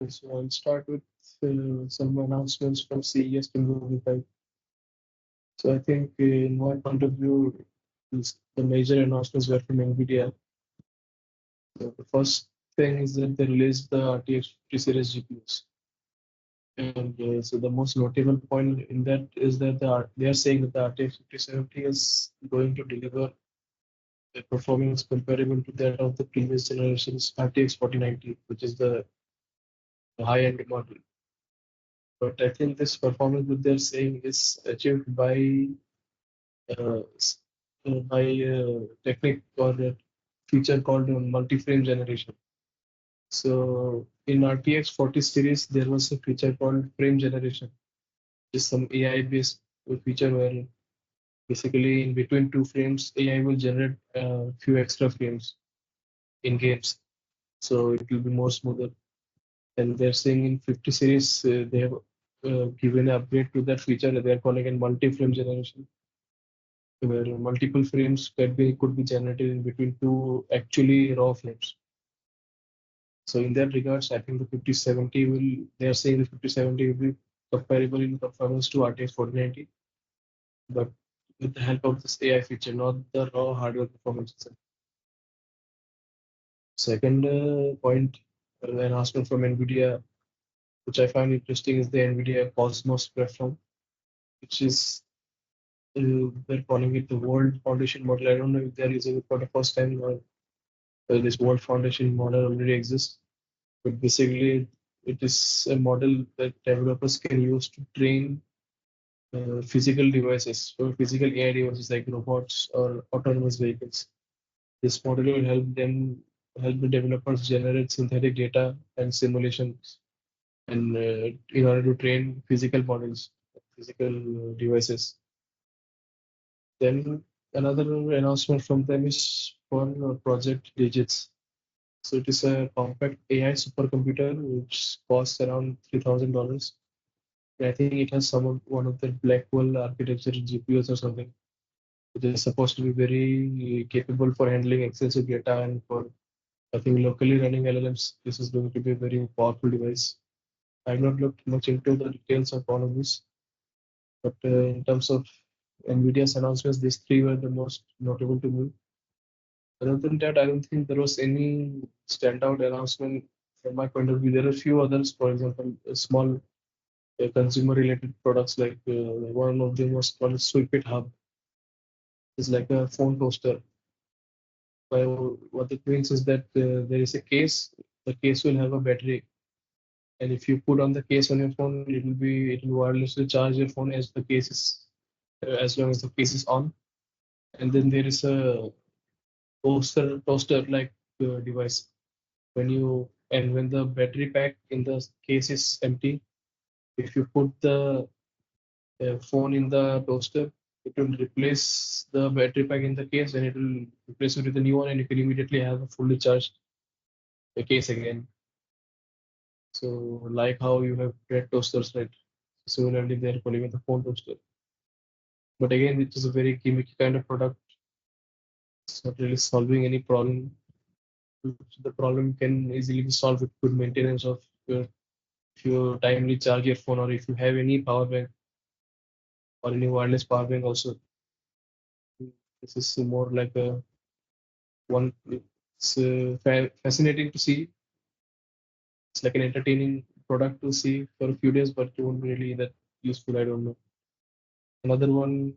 So I'll start with some announcements from CES 2025. So I think in my point of view, the major announcements were from NVIDIA. So the first thing is that they released the RTX 50 series GPUs. And so the most notable point in that is that they are saying that the RTX 5070 is going to deliver a performance comparable to that of the previous generation's RTX 4090, which is the high-end model. But I think this performance that they're saying is achieved uh, s- by technique or a feature called multi-frame generation. So in RTX 40 series, there was a feature called frame generation. It's some AI-based feature where basically in between two frames, AI will generate a few extra frames in games. So it will be more smoother. And they're saying in 50 series, they have given an upgrade to that feature that they're calling it multi-frame generation, where multiple frames could be generated in between two actually raw frames. So in that regards, I think the 5070 will, they are saying the 5070 will be comparable in performance to RTX 4090, but with the help of this AI feature, not the raw hardware performance itself. Second point, announcement from NVIDIA, which I find interesting, is the NVIDIA Cosmos platform, which is they're calling it the World Foundation model. I don't know if they're using it for the first time or this World Foundation model already exists. But basically, it is a model that developers can use to train physical devices, or physical AI devices like robots or autonomous vehicles. This model will help the developers generate synthetic data and simulations, and in order to train physical models, physical devices. Then another announcement from them is for Project Digits. So it is a compact AI supercomputer which costs around $3,000. I think it has one of the Blackwell architecture GPUs or something, which is supposed to be very capable for handling excessive data and for I think locally running LLMs. This is going to be a very powerful device. I've not looked much into the details of all of this, but in terms of NVIDIA's announcements, these three were the most notable to me. Other than that, I don't think there was any standout announcement from my point of view. There are a few others, for example, small consumer related products like one of them was called Sweep It Hub. It's like a phone toaster. What it means is that there is a case. The case will have a battery, and if you put on the case on your phone, it will wirelessly charge your phone as the case is as long as the case is on. And then there is a toaster like device. When the battery pack in the case is empty, if you put the phone in the toaster, it will replace the battery pack in the case and it will replace it with a new one, and you can immediately have a fully charged case again. So, like how you have bread toasters, right? Similarly, they're calling it the phone toaster. But again, it is a very gimmicky kind of product. It's not really solving any problem. The problem can easily be solved with good maintenance of your if you timely charge your phone, or if you have any power bank or any wireless power bank also. This is more like a one. It's fascinating to see. It's like an entertaining product to see for a few days, but it won't really that useful. I don't know. Another one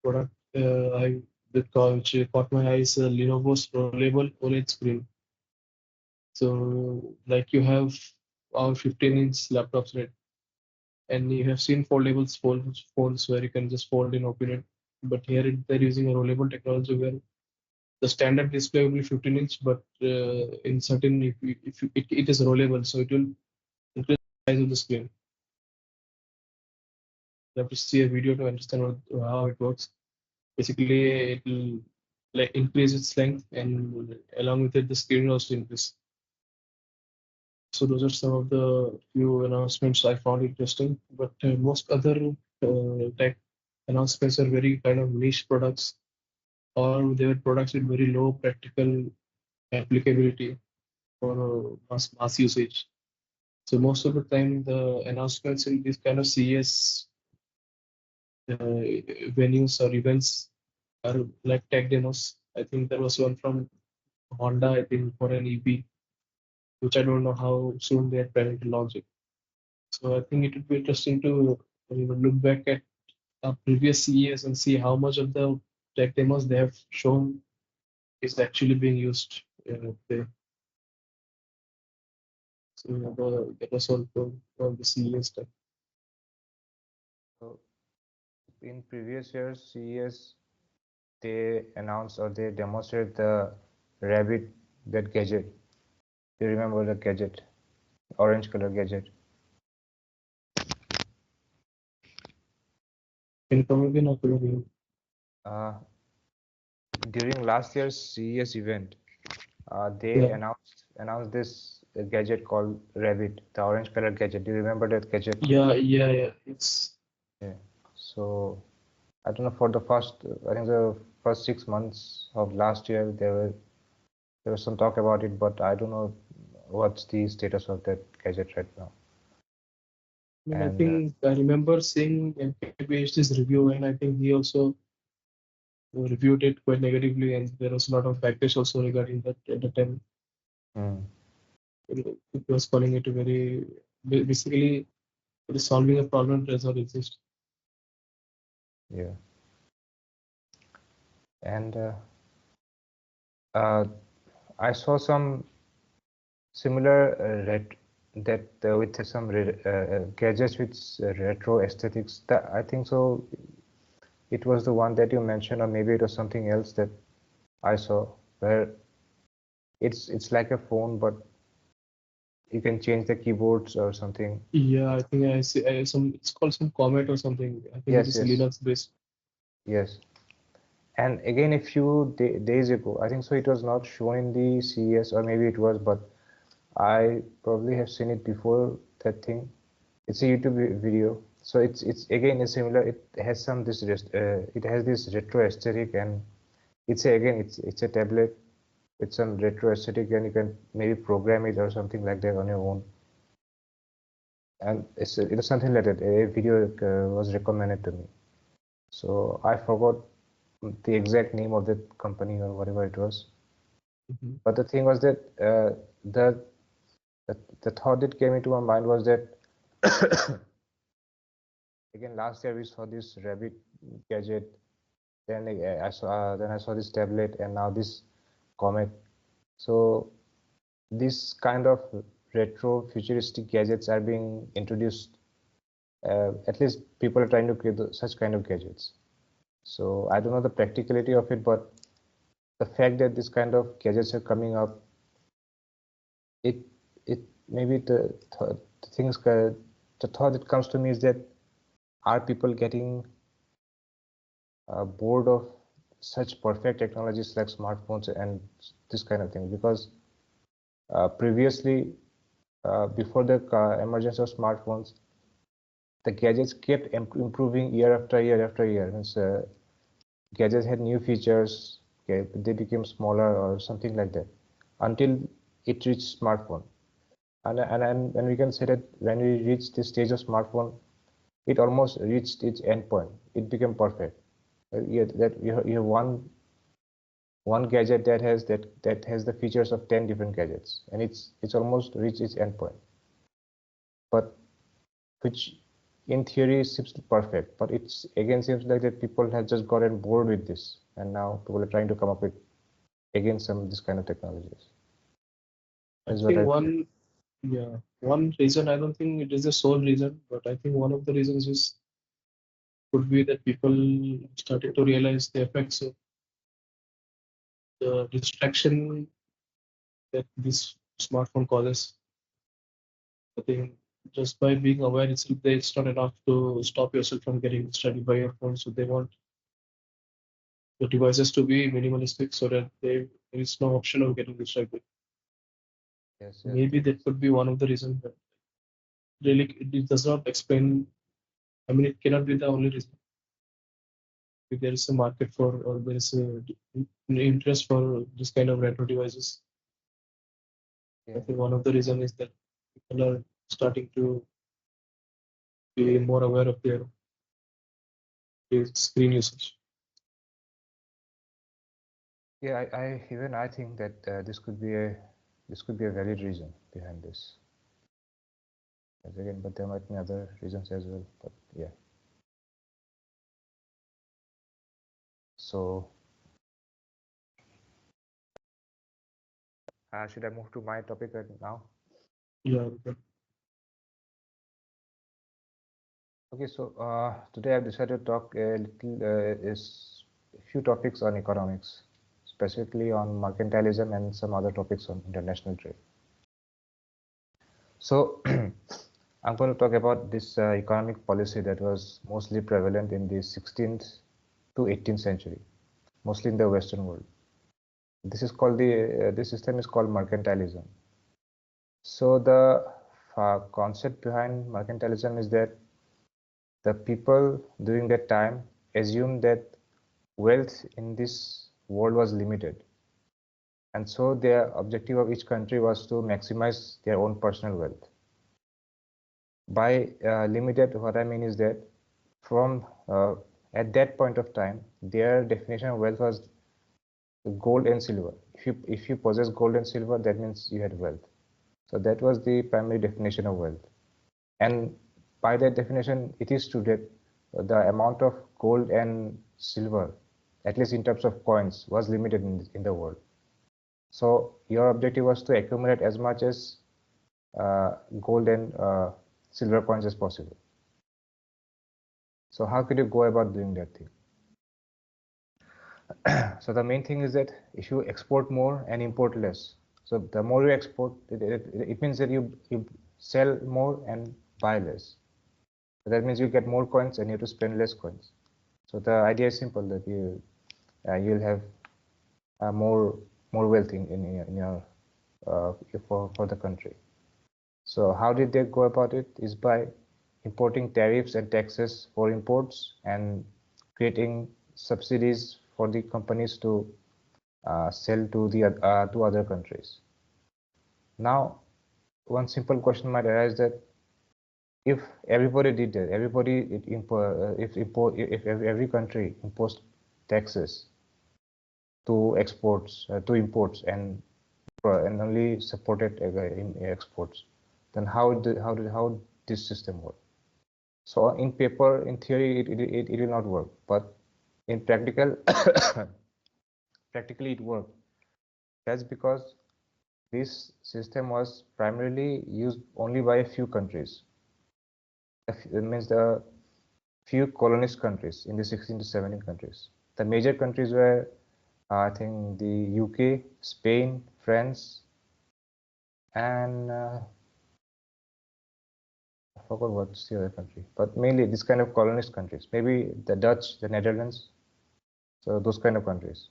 product which caught my eye is a Lenovo's rollable OLED screen. So like you have our 15-inch laptops, right? And you have seen phones where you can just fold and open it. But here they're using a rollable technology where the standard display will be 15-inch, but in certain it is rollable, so it will increase the size of the screen. You have to see a video to understand how it works. Basically, it will like increase its length, and along with it, the screen will also increase. So those are some of the few announcements I found interesting. But most other tech announcements are very kind of niche products, or they were products with very low practical applicability for mass usage. So most of the time, the announcements in these kind of CES venues or events are like tech demos. I think there was one from Honda, I think, for an EV, which I don't know how soon they are planning to launch it. So I think it would be interesting to look back at previous CES and see how much of the tech demos they have shown is actually being used there. So that was all from the CES stuff. So in previous years, CES, they announced or they demonstrated the rabbit, that gadget. You remember the gadget, orange color gadget? Can you come again? Or could you- Uh, During last year's CES event, they Yeah, announced this gadget called Rabbit, the orange color gadget. Do you remember that gadget? yeah. It's Yeah. So I don't know, for the first, I think the first 6 months of last year, there was some talk about it, but I don't know what's the status of that gadget right now. I mean, I And think I remember seeing MKBHD's review, and I think he also reviewed it quite negatively, and there was a lot of backlash also regarding that at the time. mm, It was calling it a very basically it is solving a problem that does not exist. yeah, and uh, I saw some similar that with some gadgets with retro aesthetics. That I think so. It was the one that you mentioned, or maybe it was something else that I saw, where it's like a phone, but you can change the keyboards or something. Yeah, I think I see some. It's called some Comet or something. I think it Yes, is yes, Linux based. yes. And again, a few days ago, I think so, it was not shown in the CES, or maybe it was, but I probably have seen it before that thing. It's a YouTube video. So it's again a similar. It has some this it has this retro aesthetic, and it's a tablet with some retro aesthetic, and you can maybe program it or something like that on your own. And it is something like that. A video was recommended to me. So I forgot the exact name of that company or whatever it was. Mhm. But the thing was that the, the thought that came into my mind was that again last year we saw this rabbit gadget. Then I saw this tablet, and now this comet. So this kind of retro futuristic gadgets are being introduced. At least people are trying to create such kind of gadgets. So I don't know the practicality of it, but the fact that this kind of gadgets are coming up, it it maybe the things the thought that comes to me is that, are people getting bored of such perfect technologies like smartphones and this kind of thing? Because previously, before the emergence of smartphones, the gadgets kept improving year after year after year. Means, gadgets had new features, okay, they became smaller or something like that, until it reached smartphone. And we can say that when we reached this stage of smartphone, it almost reached its end point. It became perfect. Yeah, that you have one gadget that has the features of 10 different gadgets, and it's almost reached its end point. But which in theory seems perfect, but it's again seems like that people have just gotten bored with this, and now people are trying to come up with again some this kind of technologies. I That's what think I feel. one reason, I don't think it is the sole reason, but I think one of the reasons is could be that people started to realize the effects of the distraction that this smartphone causes. I think just by being aware itself, it's not enough to stop yourself from getting distracted by your phone. So they want the devices to be minimalistic so that there is no option of getting distracted. Yes, yes, Maybe that that is. could be one of the reasons, but really it does not explain. I mean, it cannot be the only reason. If there is a market for, or there is interest for this kind of retro devices. I Yeah, think one of the reasons is that people are starting to be more aware of their screen usage. Yeah, I think that this could be a valid reason behind this. Again, but there might be other reasons as well. But yeah. So should I move to my topic right now? Yeah. Okay. So today I've decided to talk a few topics on economics, specifically on mercantilism and some other topics on international trade. So I'm going to talk about this economic policy that was mostly prevalent in the 16th to 18th century, mostly in the Western world. This is called this system is called mercantilism. So the concept behind mercantilism is that the people during that time assumed that wealth in this world was limited, and so the objective of each country was to maximize their own personal wealth. By limited, what I mean is that from at that point of time, their definition of wealth was gold and silver. If you possess gold and silver, that means you had wealth. So that was the primary definition of wealth. And by that definition, it is true that the amount of gold and silver, at least in terms of coins, was limited in the world. So your objective was to accumulate as much as gold and silver coins as possible. So how could you go about doing that thing? So the main thing is that if you export more and import less, so the more you export, it means that you sell more and buy less. So that means you get more coins and you have to spend less coins. So the idea is simple, that you'll have more wealth in your for the country. So how did they go about it? Is by importing tariffs and taxes for imports and creating subsidies for the companies to sell to to other countries. Now, one simple question might arise, that if everybody did that, if every country imposed taxes to imports and only supported in exports, then how this system work? So in paper, in theory, it will not work, but in practically it worked. That's because this system was primarily used only by a few countries. It means the few colonist countries in the 16 to 17 countries. The major countries were, I think, the UK, Spain, France, and I forgot what's the other country. But mainly this kind of colonist countries. Maybe the Dutch, the Netherlands. So those kind of countries.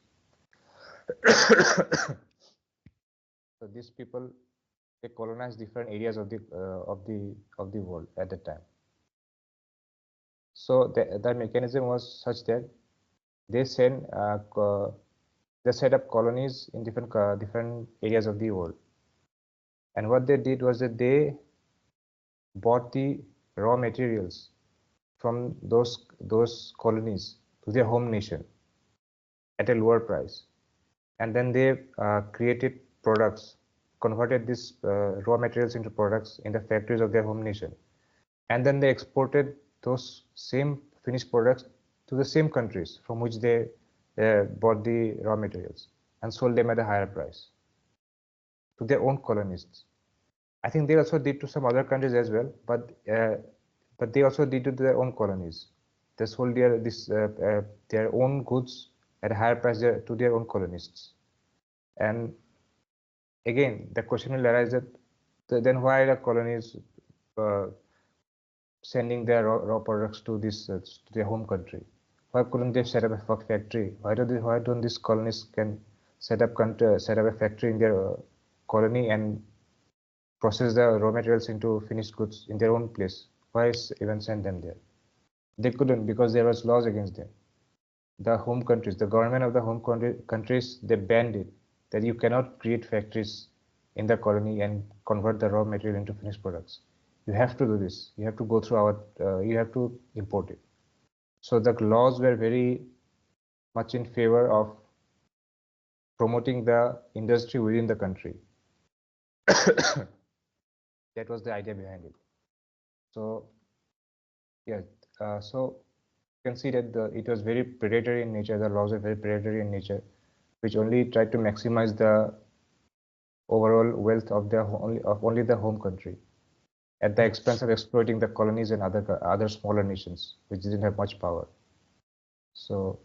So these people, they colonized different areas of the world at that time. So the mechanism was such that they send they set up colonies in different areas of the world. And what they did was that they bought the raw materials from those colonies to their home nation at a lower price, and then they created products, converted these raw materials into products in the factories of their home nation, and then they exported those same finished products to the same countries from which they bought the raw materials and sold them at a higher price to their own colonists. I think they also did to some other countries as well, but they also did to their own colonies. They sold their own goods at a higher price to their own colonists. And again, the question will arise that then why are the colonies uh, sending their raw products to their home country? Why couldn't they set up a factory? Why don't these colonists can set up a factory in their colony and process the raw materials into finished goods in their own place? Why even send them there? They couldn't, because there was laws against them. The home countries, the government of the countries, they banned it, that you cannot create factories in the colony and convert the raw material into finished products. you have to do this. You have to go through our, you have to import it. So the laws were very much in favor of promoting the industry within the country. That was the idea behind it. So yeah, so you can see that it was very predatory in nature. The laws were very predatory in nature, which only tried to maximize the overall wealth of only the home country, at the expense of exploiting the colonies and other smaller nations which didn't have much power. So,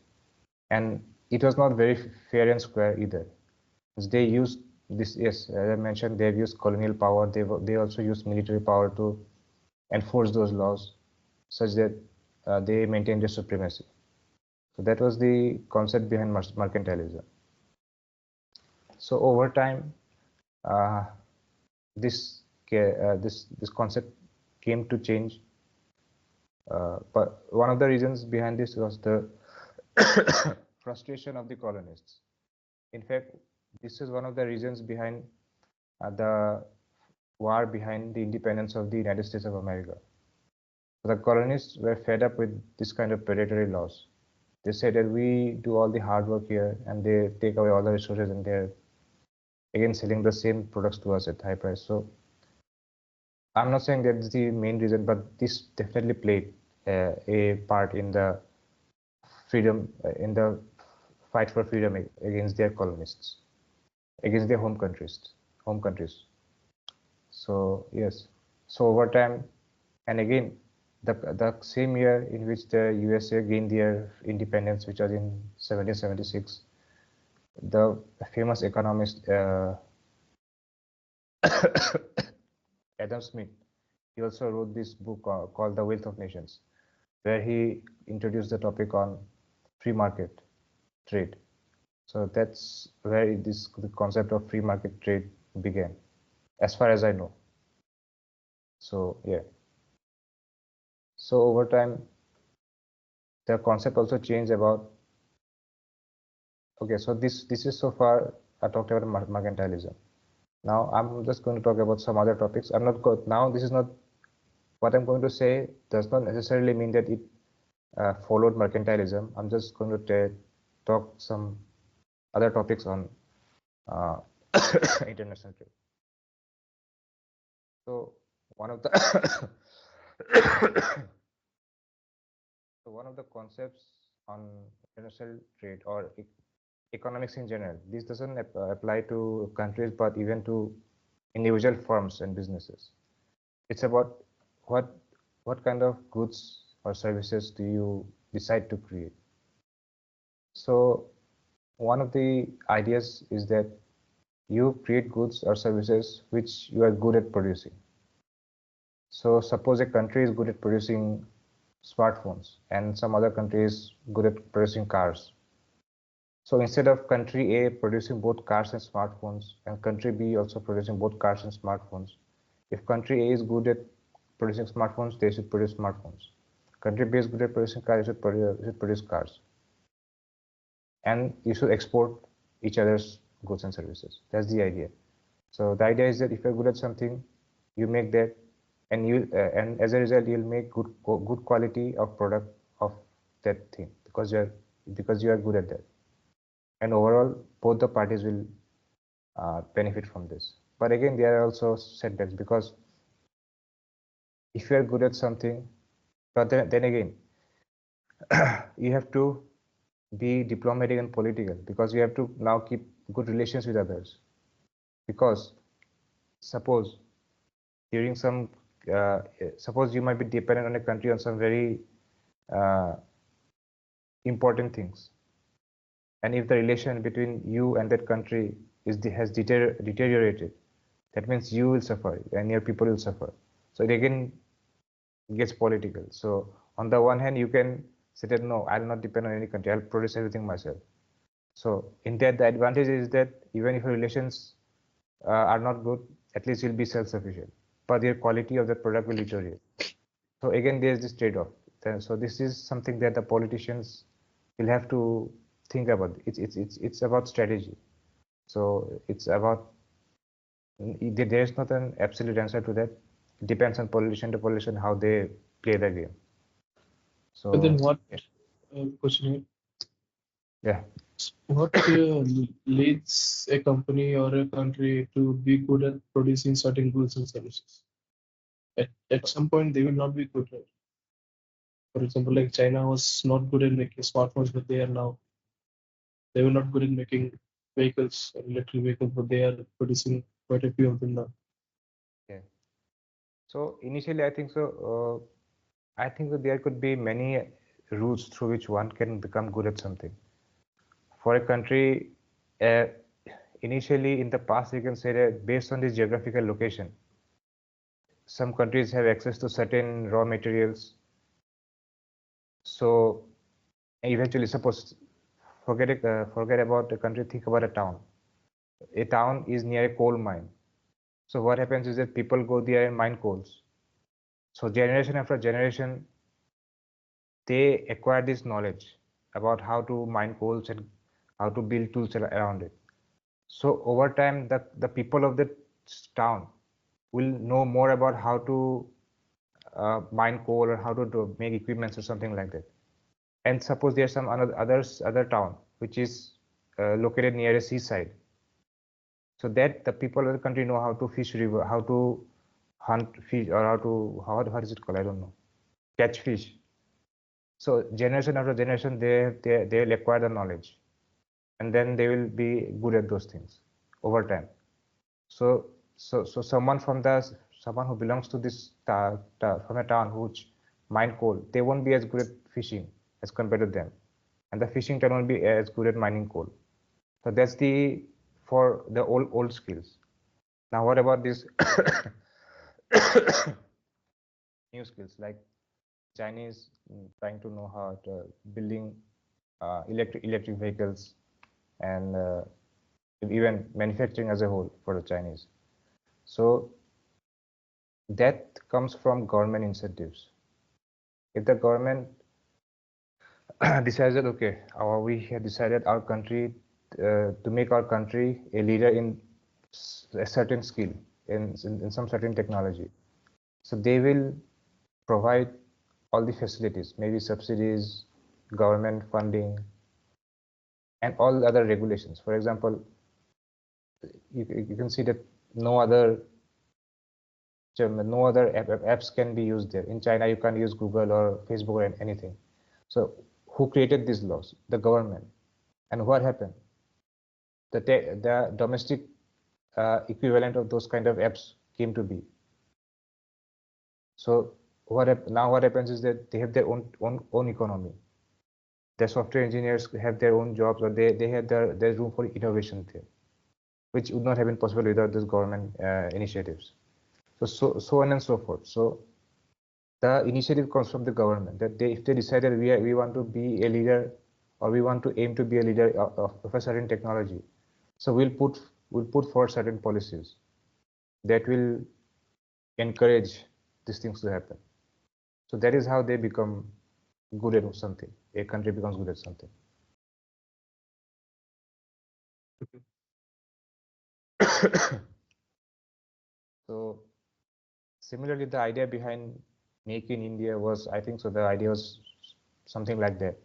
and it was not very fair and square either. They used this, yes, as I mentioned, they've used colonial power. They also used military power to enforce those laws, such that they maintained their supremacy. So that was the concept behind mercantilism. So over time, uh, this concept came to change. But one of the reasons behind this was the frustration of the colonists. In fact, this is one of the reasons behind the war behind the independence of the United States of America. The colonists were fed up with this kind of predatory laws. They said that we do all the hard work here and they take away all the resources, and they're again selling the same products to us at high price. So I'm not saying that's the main reason, but this definitely played a part in the freedom, in the fight for freedom against their colonists, against their home countries. So yes, so over time, and again, the same year in which the USA gained their independence, which was in 1776, the famous economist Adam Smith, he also wrote this book called The Wealth of Nations, where he introduced the topic on free market trade. So that's where the concept of free market trade began, as far as I know. So yeah. So over time, the concept also changed about. Okay, so this is so far I talked about mercantilism. Now I'm just going to talk about some other topics. I'm not now. This is not what I'm going to say. Does not necessarily mean that it followed mercantilism. I'm just going to talk some other topics on uh, international trade. So one of the so one of the concepts on international trade or economics in general, this doesn't apply to countries, but even to individual firms and businesses. It's about what what kind of goods or services do you decide to create. So one of the ideas is that you create goods or services which you are good at producing. So suppose a country is good at producing smartphones and some other country is good at producing cars. So instead of country A producing both cars and smartphones and country B also producing both cars and smartphones, if country A is good at producing smartphones, they should produce smartphones. Country B is good at producing cars, they should produce cars. And you should export each other's goods and services. That's the idea. So the idea is that if you're good at something, you make that, and as a result, you'll make good quality of product of that thing because you are good at that. And overall, both the parties will benefit from this. But again, there are also setbacks because if you are good at something, but then again, you have to be diplomatic and political because you have to now keep good relations with others. Because suppose during suppose you might be dependent on a country on some very uh, important things, and if the relation between you and that country has deteriorated, that means you will suffer and your people will suffer. So it again gets political. So on the one hand, you can say that no, I'll not depend on any country, I'll produce everything myself. So in that, the advantage is that even if your relations are not good, at least you'll be self-sufficient, but your quality of the product will deteriorate. So again, there's this trade-off. So this is something that the politicians will have to think about. It's about strategy. So it's about, there is not an absolute answer to that. It depends on politician to politician how they play the game. So But then what yeah. question here? Yeah. What leads a company or a country to be good at producing certain goods and services? At some point, they will not be good. Right? For example, like China was not good at making smartphones, but they are now. They were not good at making vehicles, electric vehicles, but they are producing quite a few of them now. Yeah. So initially, I think so. I think that there could be many routes through which one can become good at something. For a country, uh, initially in the past, you can say that based on this geographical location, some countries have access to certain raw materials. So eventually, suppose forget about a country, think about a town. A town is near a coal mine. So what happens is that people go there and mine coals. So generation after generation, they acquire this knowledge about how to mine coals and how to build tools around it. So over time, the people of the town will know more about how to mine coal or how to make equipments or something like that. And suppose there's some other town which is located near a seaside, so that the people of the country know how to fish river, how to hunt fish, or how is it called? I don't know. Catch fish. So generation after generation, they'll acquire the knowledge, and then they will be good at those things over time. So someone who belongs to this from a town which mine coal, they won't be as good at fishing as compared to them, and the fishing town won't be as good at mining coal. So that's the for the old skills. Now what about these new skills like Chinese trying to know how to building electric vehicles and even manufacturing as a whole for the Chinese. So that comes from government incentives. If the government decided, okay, we have decided our country to make our country a leader in a certain skill, in some certain technology. So they will provide all the facilities, maybe subsidies, government funding, and all other regulations. For example, you can see that no other apps can be used there. In China, you can't use Google or Facebook or anything. So who created these laws? The government. And what happened? The domestic equivalent of those kind of apps came to be. So now what happens is that they have their own economy. The software engineers have their own jobs, or they have their room for innovation there, which would not have been possible without these government initiatives. So on and so forth. So the initiative comes from the government, that if they decided we want to be a leader, or we want to aim to be a leader of a certain technology, so we'll put forward certain policies that will encourage these things to happen. So that is how they become good at something. A country becomes good at something. So similarly, the idea behind Make in India was, I think so, the idea was something like that.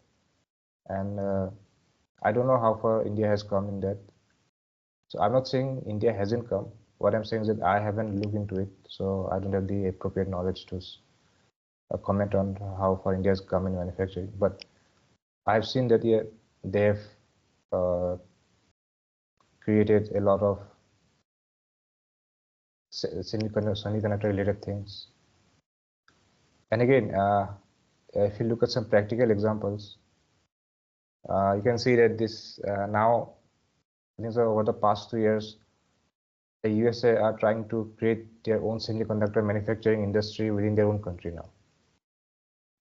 And I don't know how far India has come in that. So I'm not saying India hasn't come. What I'm saying is that I haven't looked into it, so I don't have the appropriate knowledge to comment on how far India has come in manufacturing. But I've seen that they've uh, created a lot of semiconductor related things. And again, if you look at some practical examples, you can see that this now, I think so over the past 2 years, the USA are trying to create their own semiconductor manufacturing industry within their own country now.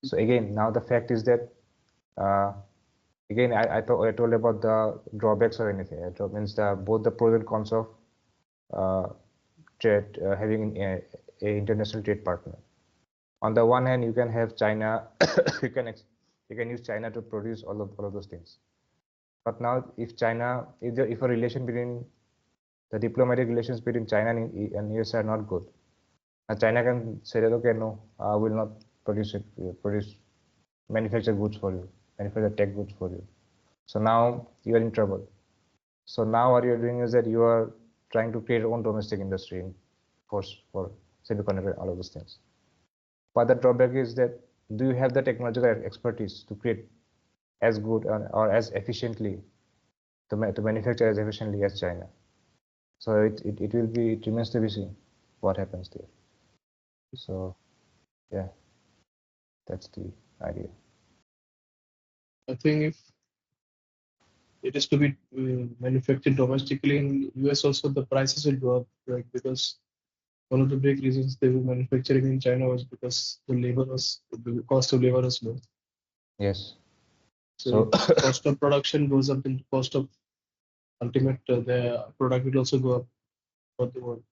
So again, now the fact is that, again, I told about the drawbacks or anything. It means both the pros and cons of trade, having a international trade partner. On the one hand, you can have China, you can use China to produce all of those things. But now, if a relation between the diplomatic relations between China and US are not good, China can say that, okay, no, I will not manufacture goods for you, manufacture tech goods for you. So now you are in trouble. So now what you're doing is that you are trying to create your own domestic industry for semiconductor and all of those things. But the drawback is that, do you have the technological expertise to create as good or as efficiently, to manufacture as efficiently as China? So it remains to be seen what happens there. So yeah, that's the idea. I think if it is to be manufactured domestically in US also, the prices will go up, right? Because one of the big reasons they were manufacturing in China was because the cost of labor was low. Yes. So So if cost of production goes up, then cost of ultimate the product will also go up for the world.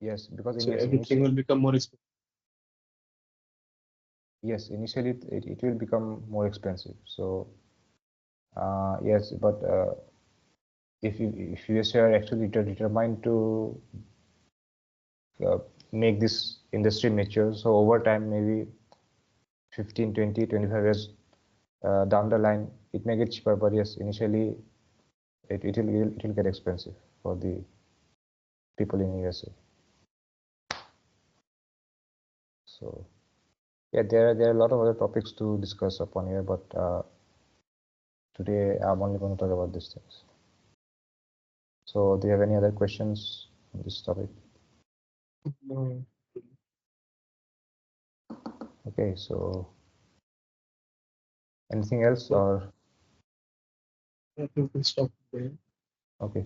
yes, because So everything will become more expensive. yes, initially it will become more expensive. So yes, but if you are actually determined to make this industry mature, so over time, maybe 15, 20, 25 years down the line, it may get cheaper, but yes, initially it will get expensive for the people in USA. So yeah, there are a lot of other topics to discuss upon here, but today I'm only going to talk about these things. So do you have any other questions on this topic? No, Okay, so anything else so or I think we'll stop there. okay.